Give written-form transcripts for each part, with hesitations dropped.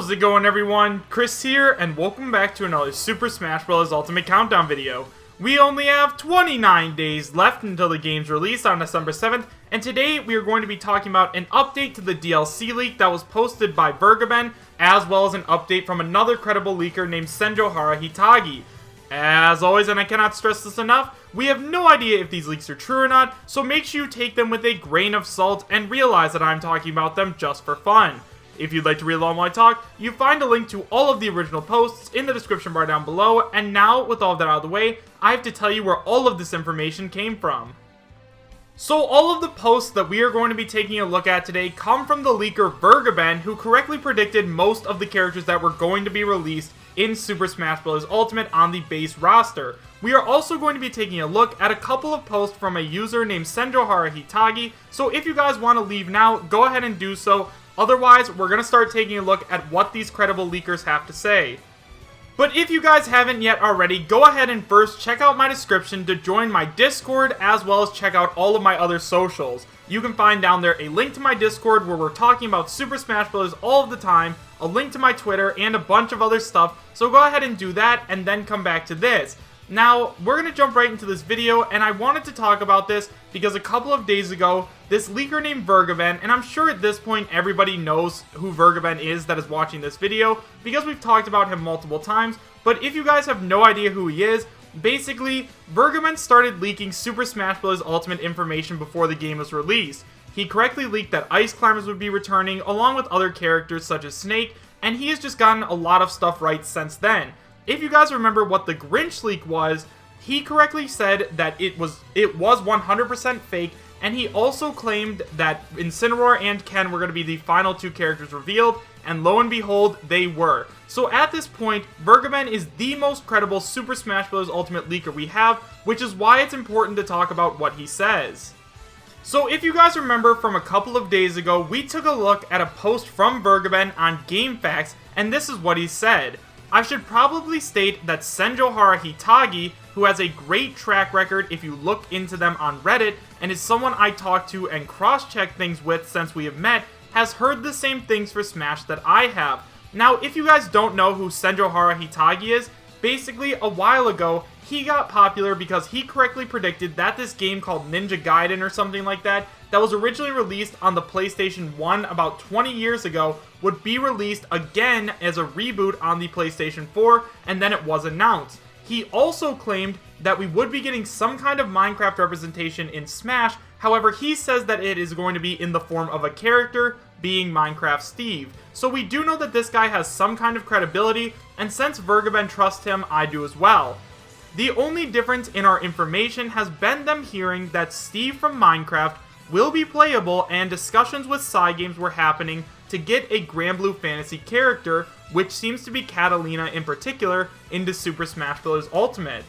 How's it going, everyone? Chris here, and welcome back to another Super Smash Bros. Ultimate Countdown video. We only have 29 days left until the game's release on December 7th, and today we are going to be talking about an update to the DLC leak that was posted by Vergeben, as well as an update from another credible leaker named Senjohara Hitagi. As always, and I cannot stress this enough, we have no idea if these leaks are true or not, so make sure you take them with a grain of salt and realize that I'm talking about them just for fun. If you'd like to read along while I talk, you find a link to all of the original posts in the description bar down below, and now, with all of that out of the way, I have to tell you where all of this information came from. So all of the posts that we are going to be taking a look at today come from the leaker Vergeben, who correctly predicted most of the characters that were going to be released in Super Smash Bros. Ultimate on the base roster. We are also going to be taking a look at a couple of posts from a user named Senjohara Hitagi, so if you guys want to leave now, go ahead and do so. Otherwise, we're going to start taking a look at what these credible leakers have to say. But if you guys haven't yet already, go ahead and first check out my description to join my Discord, as well as check out all of my other socials. You can find down there a link to my Discord where we're talking about Super Smash Bros. All of the time, a link to my Twitter, and a bunch of other stuff, so go ahead and do that, and then come back to this. Now, we're going to jump right into this video, and I wanted to talk about this because a couple of days ago, this leaker named Vergeben, and I'm sure at this point everybody knows who Vergeben is that is watching this video, because we've talked about him multiple times, but if you guys have no idea who he is, basically, Vergeben started leaking Super Smash Bros. Ultimate information before the game was released. He correctly leaked that Ice Climbers would be returning, along with other characters such as Snake, and he has just gotten a lot of stuff right since then. If you guys remember what the Grenish leak was, he correctly said that it was 100% fake, and he also claimed that Incineroar and Ken were going to be the final two characters revealed, and lo and behold, they were. So at this point, Vergeben is the most credible Super Smash Bros. Ultimate leaker we have, which is why it's important to talk about what he says. So if you guys remember from a couple of days ago, we took a look at a post from Vergeben on GameFAQs, and this is what he said. I should probably state that Senjohara Hitagi, who has a great track record if you look into them on Reddit, and is someone I talk to and cross-check things with since we have met, has heard the same things for Smash that I have. Now, if you guys don't know who Senjohara Hitagi is, basically a while ago, he got popular because he correctly predicted that this game called Ninja Gaiden or something like that was originally released on the PlayStation 1 about 20 years ago, would be released again as a reboot on the PlayStation 4, and then it was announced. He also claimed that we would be getting some kind of Minecraft representation in Smash, however he says that it is going to be in the form of a character, being Minecraft Steve. So we do know that this guy has some kind of credibility, and since Vergeben trusts him, I do as well. The only difference in our information has been them hearing that Steve from Minecraft will be playable, and discussions with Cygames were happening to get a Granblue Fantasy character, which seems to be Catalina in particular, into Super Smash Bros. Ultimate.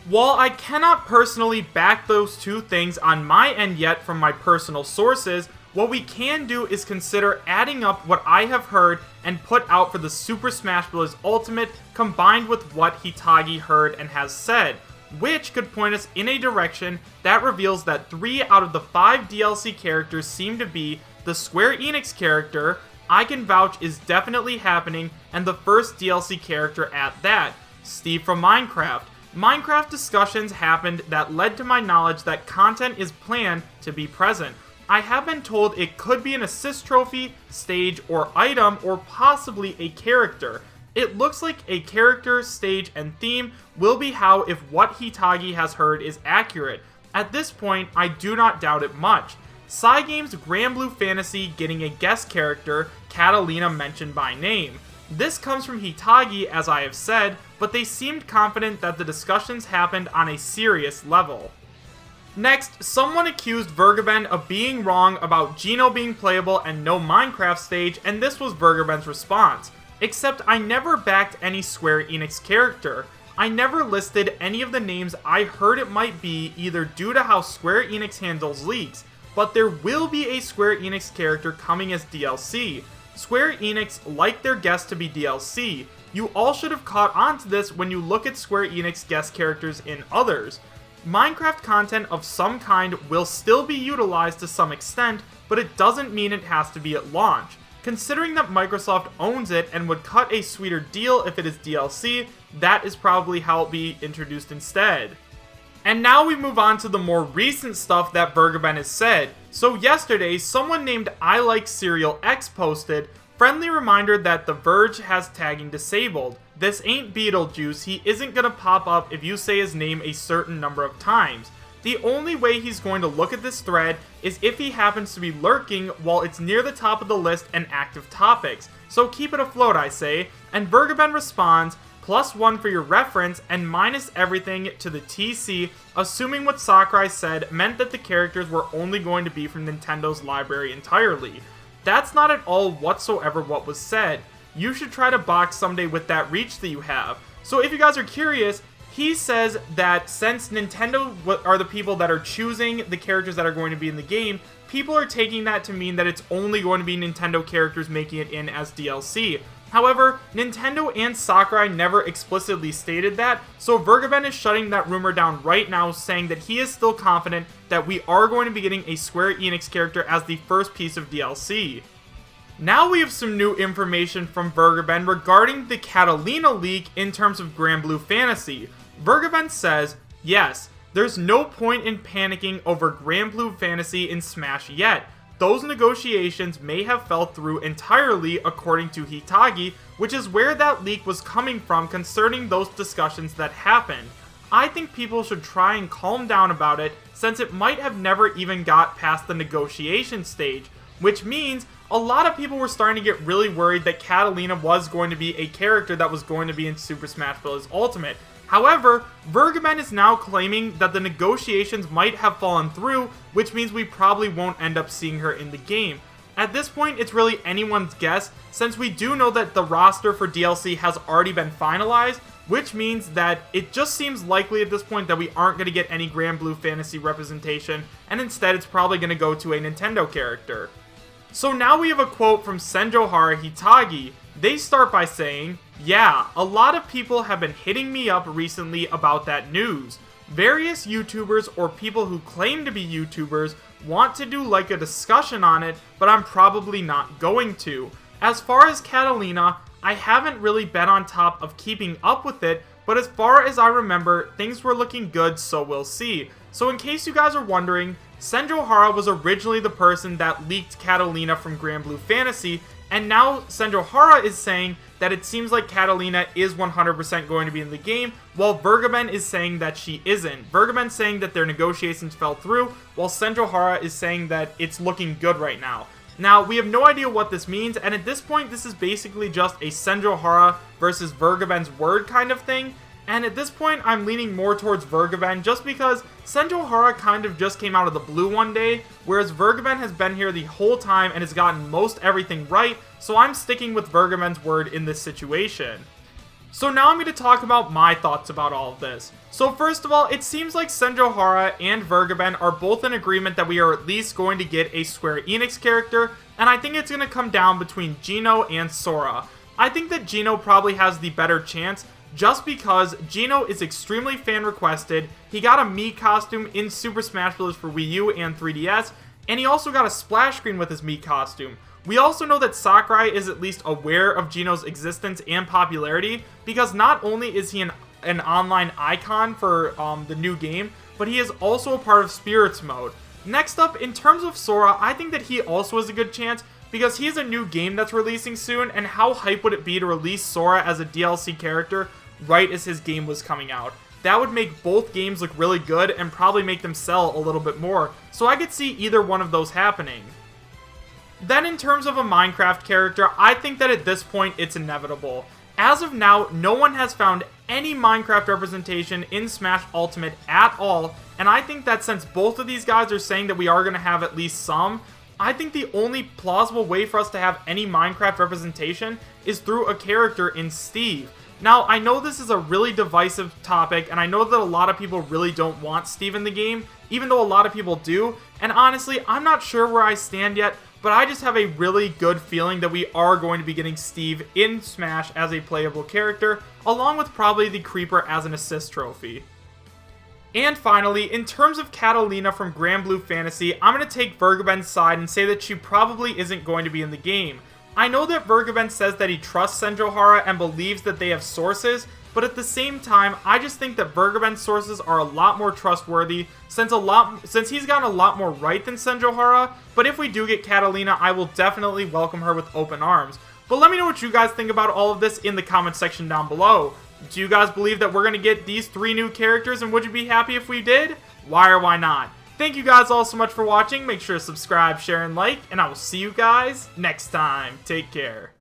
While I cannot personally back those two things on my end yet from my personal sources, what we can do is consider adding up what I have heard and put out for the Super Smash Bros. Ultimate combined with what Hitagi heard and has said, which could point us in a direction that reveals that 3 out of the 5 DLC characters seem to be the Square Enix character, I can vouch is definitely happening, and the first DLC character at that, Steve from Minecraft. Minecraft discussions happened that led to my knowledge that content is planned to be present. I have been told it could be an assist trophy, stage, or item, or possibly a character. It looks like a character, stage, and theme will be how if what Hitagi has heard is accurate. At this point, I do not doubt it much. Cygames' Granblue Fantasy getting a guest character, Catalina mentioned by name. This comes from Hitagi, as I have said, but they seemed confident that the discussions happened on a serious level. Next, someone accused Vergeben of being wrong about Zeno being playable and no Minecraft stage, and this was Vergeben's response. Except I never backed any Square Enix character. I never listed any of the names I heard it might be, either due to how Square Enix handles leaks, but there will be a Square Enix character coming as DLC. Square Enix like their guests to be DLC. You all should have caught on to this when you look at Square Enix guest characters in others. Minecraft content of some kind will still be utilized to some extent, but it doesn't mean it has to be at launch. Considering that Microsoft owns it and would cut a sweeter deal if it is DLC, that is probably how it'll be introduced instead. And now we move on to the more recent stuff that Vergeben has said. So yesterday, someone named I Like Cereal X posted, "Friendly reminder that The Verge has tagging disabled. This ain't Beetlejuice, he isn't gonna pop up if you say his name a certain number of times. The only way he's going to look at this thread is if he happens to be lurking while it's near the top of the list and active topics. So keep it afloat, I say." And Vergeben responds, +1 for your reference and minus everything to the TC, assuming what Sakurai said meant that the characters were only going to be from Nintendo's library entirely. That's not at all whatsoever what was said. You should try to box someday with that reach that you have. So if you guys are curious, he says that since Nintendo are the people that are choosing the characters that are going to be in the game, people are taking that to mean that it's only going to be Nintendo characters making it in as DLC. However, Nintendo and Sakurai never explicitly stated that, so Vergeben is shutting that rumor down right now, saying that he is still confident that we are going to be getting a Square Enix character as the first piece of DLC. Now we have some new information from Vergeben regarding the Catalina leak in terms of Granblue Fantasy. Vergeben says, "Yes, there's no point in panicking over Granblue Fantasy in Smash yet. Those negotiations may have fell through entirely according to Hitagi, which is where that leak was coming from concerning those discussions that happened. I think people should try and calm down about it since it might have never even got past the negotiation stage," which means a lot of people were starting to get really worried that Catalina was going to be a character that was going to be in Super Smash Bros. Ultimate. However, Vergeben is now claiming that the negotiations might have fallen through, which means we probably won't end up seeing her in the game. At this point, it's really anyone's guess, since we do know that the roster for DLC has already been finalized, which means that it just seems likely at this point that we aren't going to get any Granblue Fantasy representation, and instead it's probably going to go to a Nintendo character. So now we have a quote from Senjohara Hitagi. They start by saying, "Yeah, a lot of people have been hitting me up recently about that news. Various YouTubers or people who claim to be YouTubers want to do like a discussion on it, but I'm probably not going to. As far as Catalina, I haven't really been on top of keeping up with it, but as far as I remember, things were looking good, so we'll see." So in case you guys are wondering, Senjohara was originally the person that leaked Catalina from Granblue Fantasy, and now Senjohara is saying that it seems like Catalina is 100% going to be in the game, while Vergeben is saying that she isn't. Vergeben's saying that their negotiations fell through, while Senjohara is saying that it's looking good right now. Now, we have no idea what this means, and at this point, this is basically just a Senjohara versus Vergeben's word kind of thing. And at this point, I'm leaning more towards Vergeben just because Senjohara kind of just came out of the blue one day, whereas Vergeben has been here the whole time and has gotten most everything right, so I'm sticking with Vergeben's word in this situation. So now I'm going to talk about my thoughts about all of this. So first of all, it seems like Senjohara and Vergeben are both in agreement that we are at least going to get a Square Enix character, and I think it's going to come down between Geno and Sora. I think that Geno probably has the better chance, just because Geno is extremely fan requested. He got a Mii costume in Super Smash Bros. For Wii U and 3DS, and he also got a splash screen with his Mii costume. We also know that Sakurai is at least aware of Geno's existence and popularity, because not only is he an online icon for the new game, but he is also a part of Spirits Mode. Next up, in terms of Sora, I think that he also has a good chance, because he has a new game that's releasing soon, and how hype would it be to release Sora as a DLC character right as his game was coming out? That would make both games look really good and probably make them sell a little bit more, so I could see either one of those happening. Then in terms of a Minecraft character, I think that at this point it's inevitable. As of now, no one has found any Minecraft representation in Smash Ultimate at all, and I think that since both of these guys are saying that we are going to have at least some, I think the only plausible way for us to have any Minecraft representation is through a character in Steve. Now, I know this is a really divisive topic, and I know that a lot of people really don't want Steve in the game, even though a lot of people do, and honestly, I'm not sure where I stand yet, but I just have a really good feeling that we are going to be getting Steve in Smash as a playable character, along with probably the Creeper as an assist trophy. And finally, in terms of Catalina from Granblue Fantasy, I'm going to take Vergeben's side and say that she probably isn't going to be in the game. I know that Vergeben says that he trusts Senjohara and believes that they have sources, but at the same time, I just think that Vergeben's sources are a lot more trustworthy since he's gotten a lot more right than Senjohara. But if we do get Catalina, I will definitely welcome her with open arms. But let me know what you guys think about all of this in the comment section down below. Do you guys believe that we're going to get these 3 new characters, and would you be happy if we did? Why or why not? Thank you guys all so much for watching. Make sure to subscribe, share, and like, and I will see you guys next time. Take care.